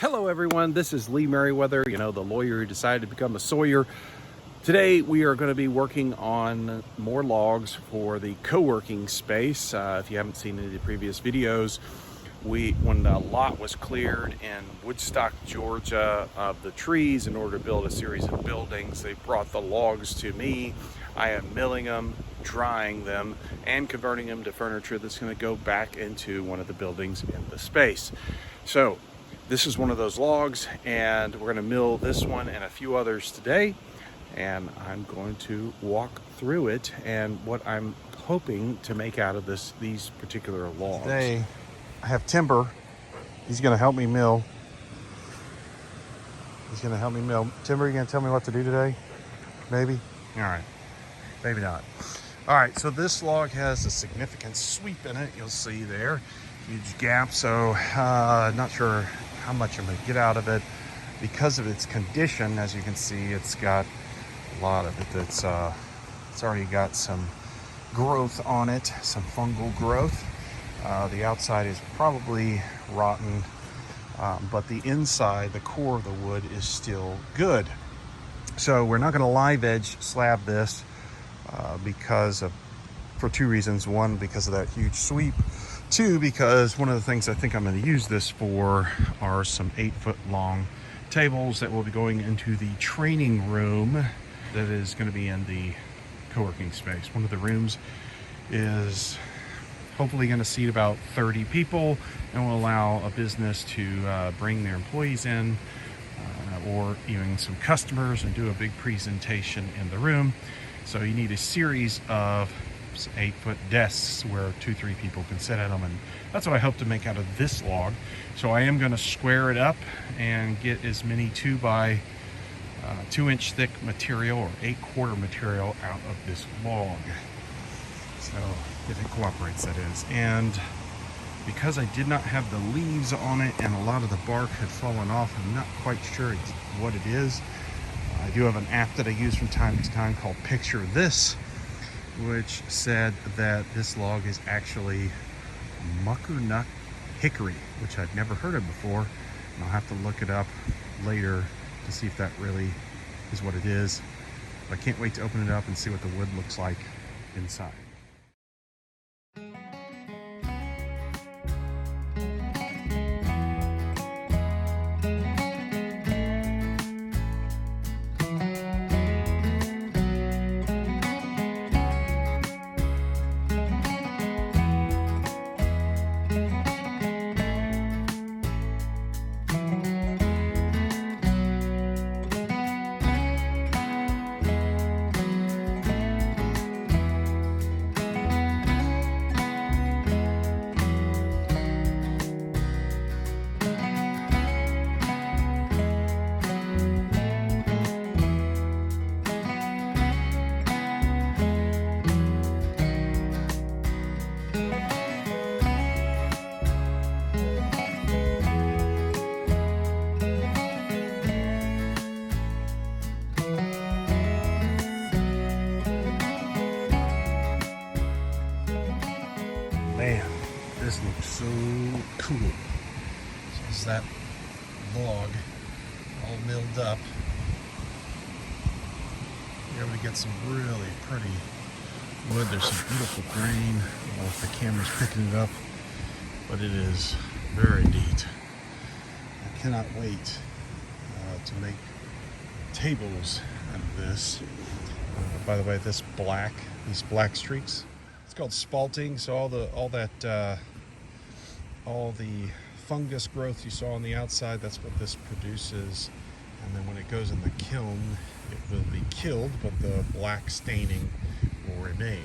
Hello everyone, this is Lee Merriweather, the lawyer who decided to become a sawyer. Today we are going to be working on more logs for the co-working space. If you haven't seen any of the previous videos, when the lot was cleared in Woodstock, Georgia of the trees in order to build a series of buildings, they brought the logs to me. I am milling them, drying them, and converting them to furniture that's going to go back into one of the buildings in the space. So this is one of those logs, and we're going to mill this one and a few others today, and I'm going to walk through it and what I'm hoping to make out of these particular logs. Today I have Timber. He's going to help me mill. Timber, you going to tell me what to do today? Maybe? All right. Maybe not. All right, so this log has a significant sweep in it. You'll see there. Huge gap, so not sure how much I'm going to get out of it. Because of its condition, as you can see, it's got a lot of it that's it's already got some growth on it, some fungal growth. The outside is probably rotten, but the inside, the core of the wood, is still good. So we're not going to live edge slab this for two reasons. One, because of that huge sweep. Two, because one of the things I think I'm going to use this for are some 8-foot long tables that will be going into the training room that is going to be in the co-working space. One of the rooms is hopefully going to seat about 30 people and will allow a business to bring their employees in or even some customers and do a big presentation in the room. So you need a series of 8-foot desks where 2-3 people can sit at them, and that's what I hope to make out of this log. So I am going to square it up and get as many 2 by 2-inch thick material or 8-quarter material out of this log. So if it cooperates, that is. And because I did not have the leaves on it and a lot of the bark had fallen off, I'm not quite sure what it is. I do have an app that I use from time to time called Picture This, which said that this log is actually muckernut hickory, which I'd never heard of before. And I'll have to look it up later to see if that really is what it is. But I can't wait to open it up and see what the wood looks like inside. Man, this looks so cool. So this is that log all milled up. You're able to get some really pretty wood. There's some beautiful grain. I don't know if the camera's picking it up, but it is very neat. I cannot wait to make tables out of this. By the way, these black streaks, it's called spalting. So all the fungus growth you saw on the outside, that's what this produces. And then when it goes in the kiln, it will be killed, but the black staining will remain.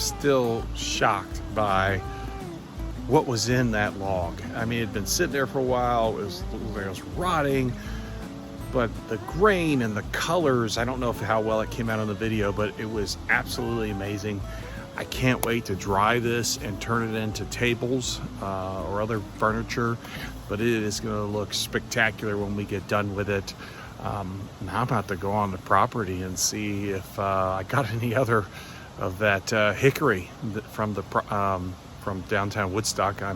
still shocked by what was in that log. I mean, it had been sitting there for a while. It was rotting, but the grain and the colors, I don't know how well it came out on the video, but it was absolutely amazing. I can't wait to dry this and turn it into tables or other furniture, but it is going to look spectacular when we get done with it. Now I'm about to go on the property and see if I got any other of that hickory from Downtown Woodstock. I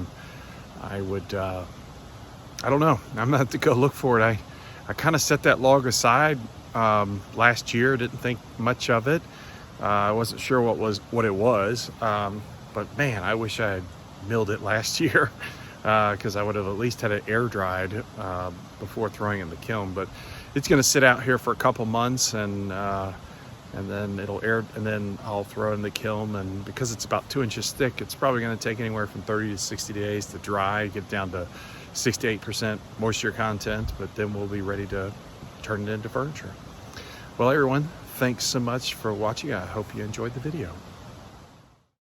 don't know. I'm gonna have to go look for it. I kind of set that log aside last year. Didn't think much of it. I wasn't sure what it was. But man, I wish I had milled it last year because I would have at least had it air dried before throwing it in the kiln. But it's going to sit out here for a couple months, and then it'll air, and then I'll throw it in the kiln. And because it's about 2 inches thick, it's probably going to take anywhere from 30 to 60 days to dry, get down to 6 to 8% moisture content, but then we'll be ready to turn it into furniture. Well, everyone, thanks so much for watching. I hope you enjoyed the video.